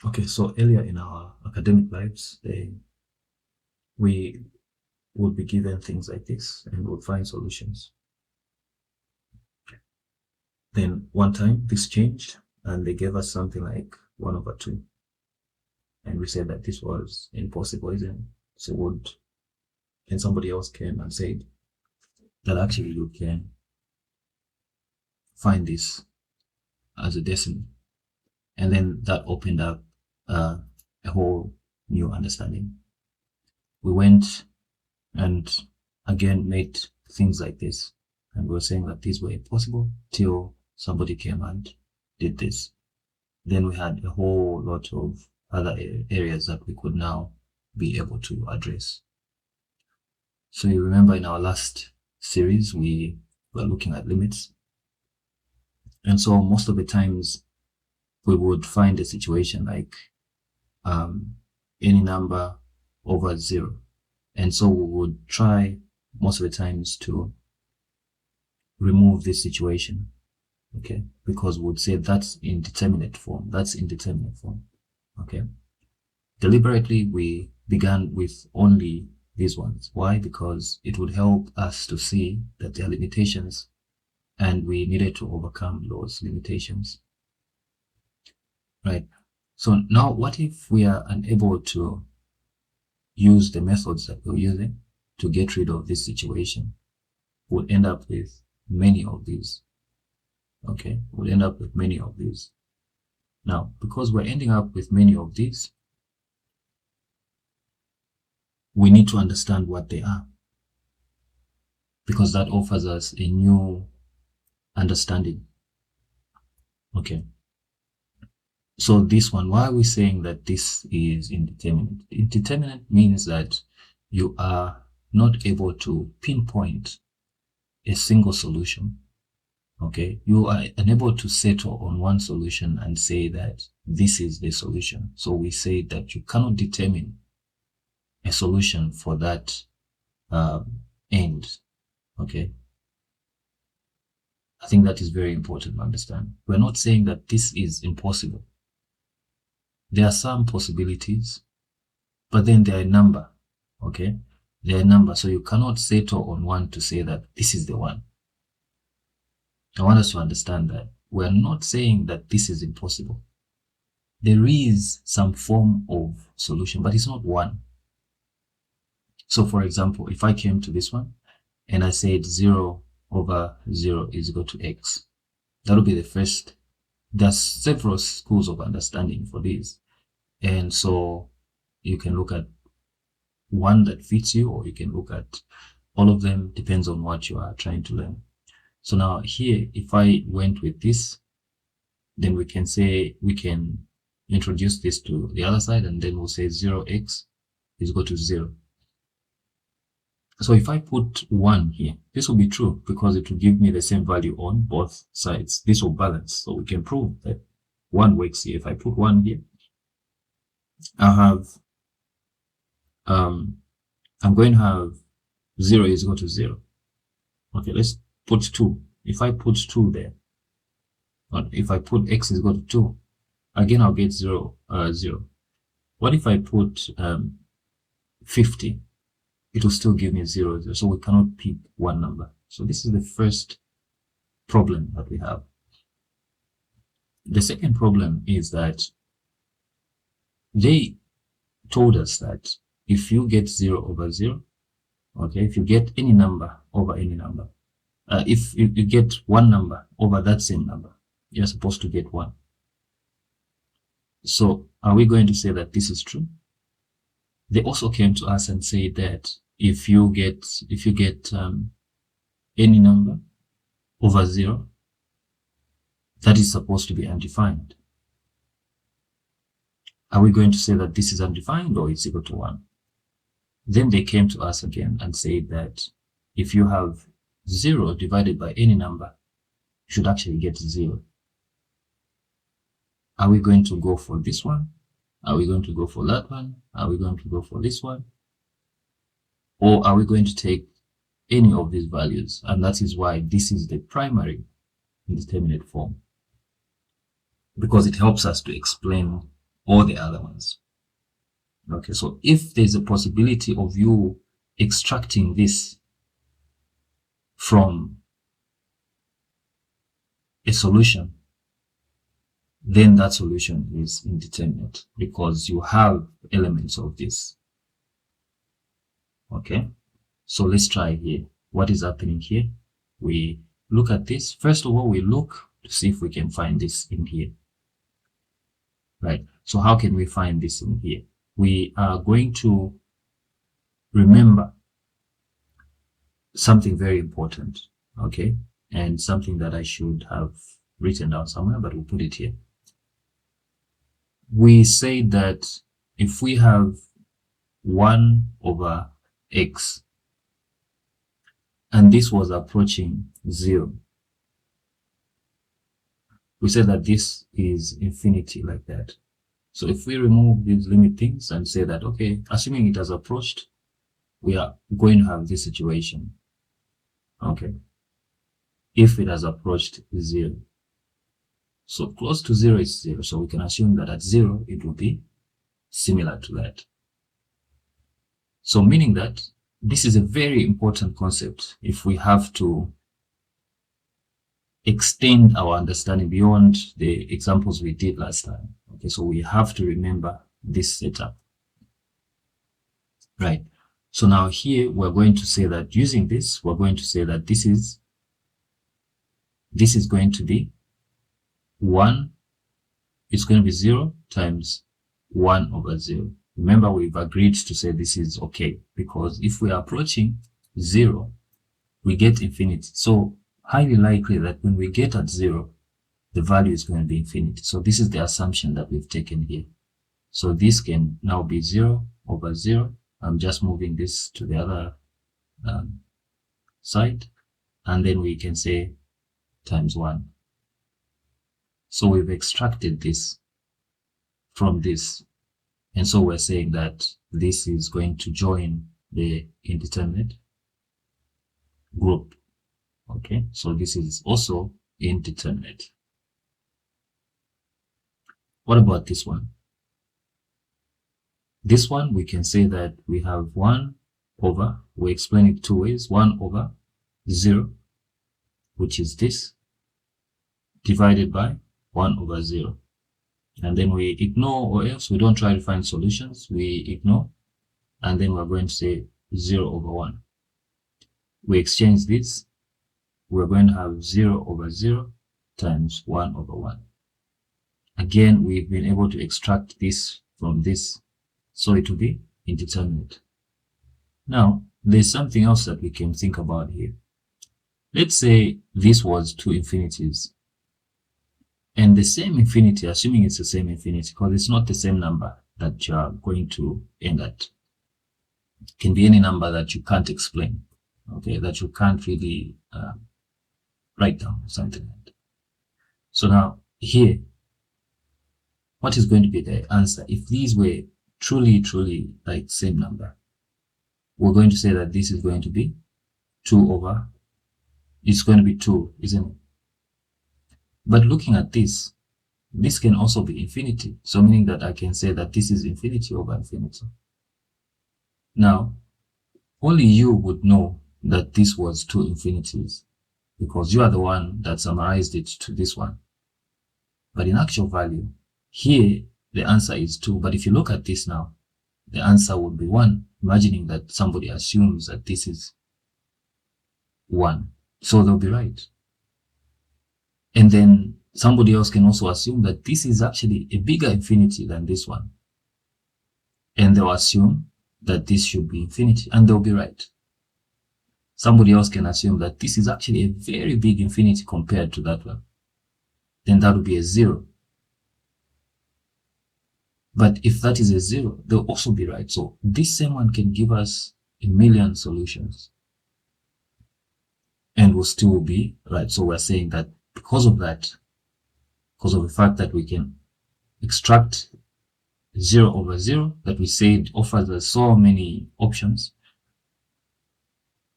Okay, so earlier in our academic lives, we would be given things like this and would find solutions. Then one time this changed and they gave us something like 1/2. And we said that this was impossible, isn't it? And somebody else came and said that actually you can find this as a decimal. And then that opened up a whole new understanding. We went and again made things like this, and we were saying that these were impossible till somebody came and did this. Then we had a whole lot of other areas that we could now be able to address. So you remember in our last series, we were looking at limits. And so most of the times we would find a situation like any number over 0. And so we would try most of the times to remove this situation, okay? Because we would say that's indeterminate form, okay? Deliberately, we began with only these ones. Why? Because it would help us to see that there are limitations and we needed to overcome those limitations, right? So now what if we are unable to use the methods that we're using to get rid of this situation? We'll end up with many of these, okay? We'll end up with many of these. Now, because we're ending up with many of these, we need to understand what they are, because that offers us a new understanding, okay? So this one, why are we saying that this is indeterminate? Indeterminate means that you are not able to pinpoint a single solution, okay? You are unable to settle on one solution and say that this is the solution. So we say that you cannot determine a solution for that end, okay? I think that is very important to understand. We're not saying that this is impossible. There are some possibilities, but then there are a number, okay? There are a number, so you cannot settle on one to say that this is the one. I want us to understand that we're not saying that this is impossible. There is some form of solution, but it's not one. So for example, if I came to this one and I said 0 over 0 is equal to x, that would be the first. There's several schools of understanding for this. And so you can look at one that fits you, or you can look at all of them, depends on what you are trying to learn. So now here, if I went with this, then we can say, we can introduce this to the other side, and then we'll say 0x is equal to 0. So if I put 1 here, this will be true because it will give me the same value on both sides. This will balance. So we can prove that 1 works here. If I put 1 here, I have, I'm going to have 0 is equal to 0. Okay, let's put 2. If I put 2 there, or if I put x is equal to 2, again, I'll get 0, 0. What if I put 50? It will still give me 0, 0. So we cannot pick one number. So this is the first problem that we have. The second problem is that they told us that if you get 0 over 0, okay, if you get any number over any number, if you get one number over that same number, you're supposed to get 1. So are we going to say that this is true? They also came to us and said that if you get any number over 0, that is supposed to be undefined. Are we going to say that this is undefined or it's equal to 1? Then they came to us again and said that if you have 0 divided by any number, you should actually get 0. Are we going to go for this one? Are we going to go for that one? Are we going to go for this one? Or are we going to take any of these values? And that is why this is the primary indeterminate form, because it helps us to explain or the other ones. Okay, so if there's a possibility of you extracting this from a solution, then that solution is indeterminate because you have elements of this. Okay, so let's try here. What is happening here? We look at this. First of all, we look to see if we can find this in here. Right, so how can we find this in here? We are going to remember something very important, okay, and something that I should have written down somewhere, but we'll put it here. We say that if we have 1 over x and this was approaching 0, we say that this is infinity like that. So if we remove these limit things and say that, okay, assuming it has approached, we are going to have this situation. Okay, if it has approached 0, so close to 0 is 0, so we can assume that at 0 it will be similar to that. So meaning that this is a very important concept if we have to extend our understanding beyond the examples we did last time. Okay, so we have to remember this setup. Right, so now here we're going to say that using this, we're going to say that this is going to be 1, it's going to be 0 times 1 over 0. Remember, we've agreed to say this is okay, because if we are approaching 0, we get infinity. So highly likely that when we get at 0, the value is going to be infinity. So this is the assumption that we've taken here. So this can now be 0 over 0. I'm just moving this to the other side, and then we can say times 1. So we've extracted this from this, and so we're saying that this is going to join the indeterminate group. Okay, so this is also indeterminate. What about this one? This one, we can say that we have 1 over, we explain it 2 ways, 1 over 0, which is this, divided by 1 over 0. And then we ignore, or else we don't try to find solutions, we ignore, and then we're going to say 0 over 1. We exchange this, we're going to have 0 over 0 times 1 over 1. Again, we've been able to extract this from this, so it will be indeterminate. Now, there's something else that we can think about here. Let's say this was 2 infinities, and the same infinity, assuming it's the same infinity, because it's not the same number that you are going to end at. It can be any number that you can't explain, okay, that you can't really write down, something like that. So now here, what is going to be the answer? If these were truly like same number, we're going to say that this is going to be 2 over, it's going to be 2, isn't it? But looking at this can also be infinity. So meaning that I can say that this is infinity over infinity. Now, only you would know that this was 2 infinities, because you are the one that summarized it to this one. But in actual value, here the answer is 2. But if you look at this now, the answer would be 1, imagining that somebody assumes that this is 1. So they'll be right. And then somebody else can also assume that this is actually a bigger infinity than this one. And they'll assume that this should be infinity, and they'll be right. Somebody else can assume that this is actually a very big infinity compared to that one. Then that would be a 0. But if that is a 0, they'll also be right. So this same one can give us a million solutions, and we'll still be right. So we're saying that because of that, because of the fact that we can extract 0 over 0, that we said offers us so many options,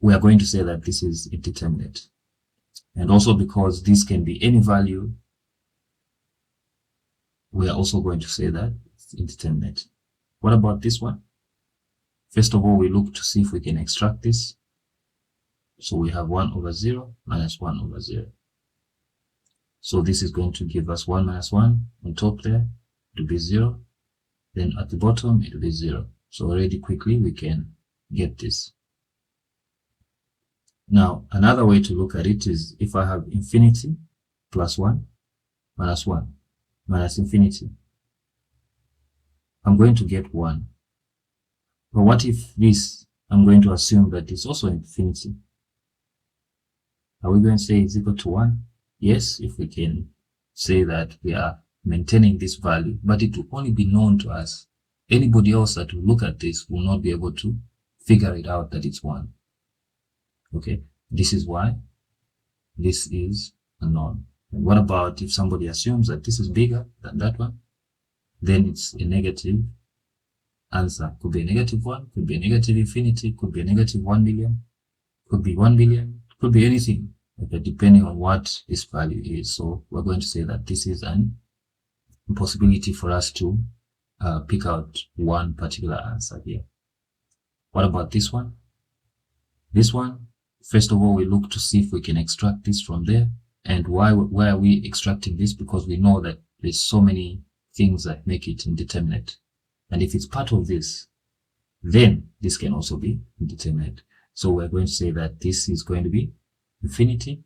we are going to say that this is indeterminate. And also because this can be any value, we are also going to say that it's indeterminate. What about this one? First of all, we look to see if we can extract this. So we have 1 over 0 minus 1 over 0. So this is going to give us 1 minus 1 on top there. It will be 0. Then at the bottom, it will be 0. So already quickly we can get this. Now, another way to look at it is if I have infinity plus 1 minus infinity, I'm going to get 1. But what if this, I'm going to assume that it's also infinity? Are we going to say it's equal to 1? Yes, if we can say that we are maintaining this value, but it will only be known to us. Anybody else that will look at this will not be able to figure it out that it's 1. Okay, this is why this is a known. And what about if somebody assumes that this is bigger than that one? Then it's a negative answer. Could be a negative 1, could be a negative infinity, could be a negative 1 million, could be 1 billion, could be anything, okay, depending on what this value is. So we're going to say that this is an impossibility for us to pick out one particular answer here. What about this one? This one, first of all, we look to see if we can extract this from there. And why are we extracting this? Because we know that there's so many things that make it indeterminate. And if it's part of this, then this can also be indeterminate. So we're going to say that this is going to be infinity.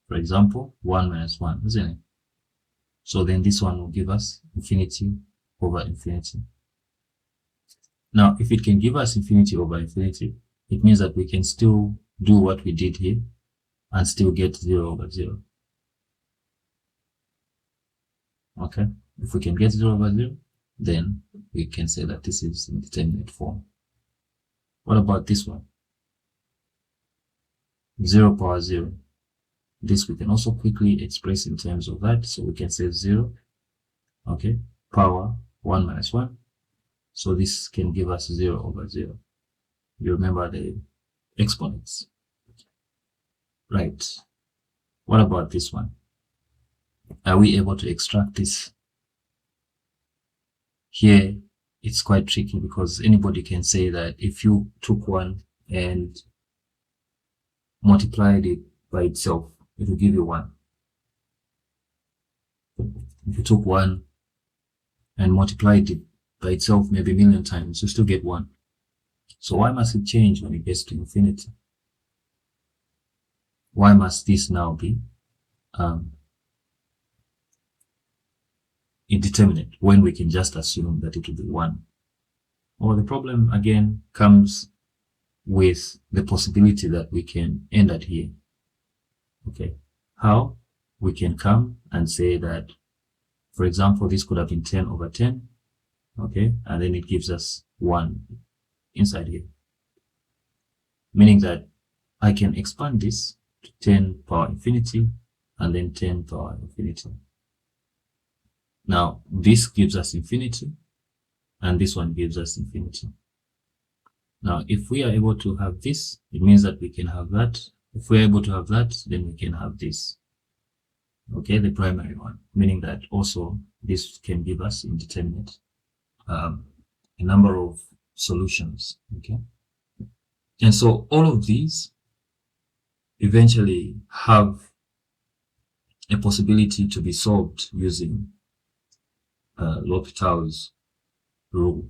For example, 1 minus 1, isn't it? So then this one will give us infinity over infinity. Now, if it can give us infinity over infinity, it means that we can still do what we did here and still get 0 over 0. Okay, if we can get 0 over 0, then we can say that this is indeterminate form. What about this one? 0 power 0. This we can also quickly express in terms of that. So we can say 0, okay, power 1 minus 1. So this can give us 0 over 0. You remember the exponents. Right. What about this one? Are we able to extract this? Here, it's quite tricky because anybody can say that if you took 1 and multiplied it by itself, it will give you 1. If you took 1 and multiplied it by itself maybe a million times, you still get 1. So why must it change when it gets to infinity? Why must this now be indeterminate when we can just assume that it will be 1? Well, the problem again comes with the possibility that we can end at here. Okay, how? We can come and say that, for example, this could have been 10 over 10, okay, and then it gives us 1 inside here, meaning that I can expand this to 10 power infinity and then 10 power infinity. Now, this gives us infinity and this one gives us infinity. Now, if we are able to have this, it means that we can have that. If we're able to have that, then we can have this. Okay, the primary one, meaning that also this can give us indeterminate, a number of solutions. Okay, and so all of these eventually have a possibility to be solved using L'Hopital's rule.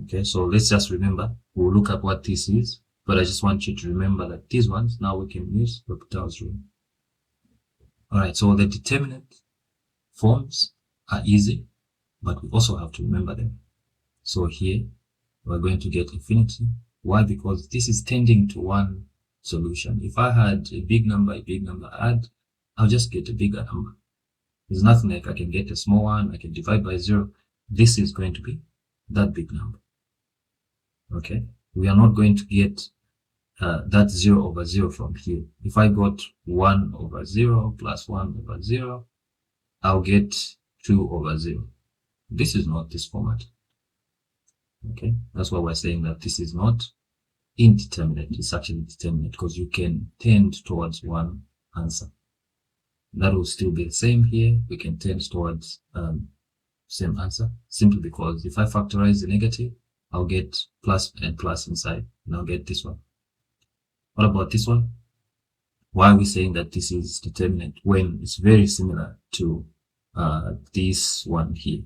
Okay, so let's just remember, we'll look at what this is, but I just want you to remember that these ones, now we can use L'Hopital's rule. Alright, so the determinate forms are easy, but we also have to remember them. So here, we're going to get infinity. Why? Because this is tending to one solution. If I had a big number, I'll just get a bigger number. There's nothing like I can get a small one, I can divide by 0. This is going to be that big number. Okay, we are not going to get that 0 over 0 from here. If I got 1 over 0 plus 1 over 0, I'll get 2 over 0. This is not this format. Okay, that's why we're saying that this is not indeterminate. It's actually determinate because you can tend towards one answer. That will still be the same here. We can tend towards Same answer, simply because if I factorize the negative, I'll get plus and plus inside, and I'll get this one. What about this one? Why are we saying that this is determinate when it's very similar to this one here?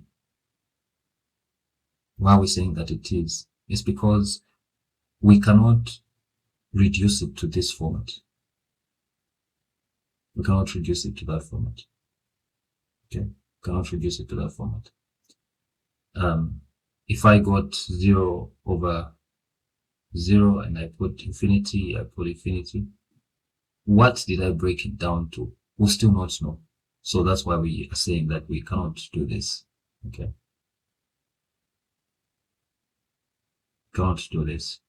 Why are we saying that it is? It's because we cannot reduce it to this format. We cannot reduce it to that format. Okay, cannot reduce it to that format. If I got 0 over 0 and I put infinity, what did I break it down to? We'll still not know. So that's why we are saying that we cannot do this. Okay, cannot do this.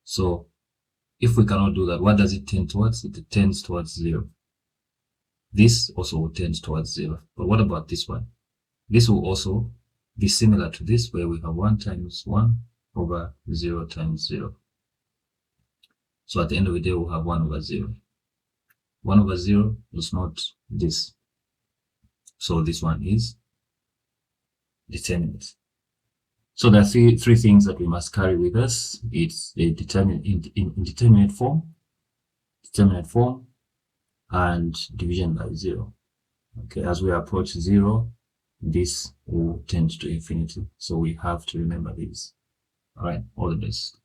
So if we cannot do that, what does it tend towards? It tends towards 0. This also tends towards 0. But what about this one? This will also be similar to this, where we have 1 times 1 over 0 times 0. So at the end of the day, we'll have 1 over 0. 1 over 0 is not this. So this one is determinate. So there are three things that we must carry with us. It's a indeterminate form, determinate form, and division by 0. Okay, as we approach 0, this will tend to infinity. So we have to remember these. All right, all the best.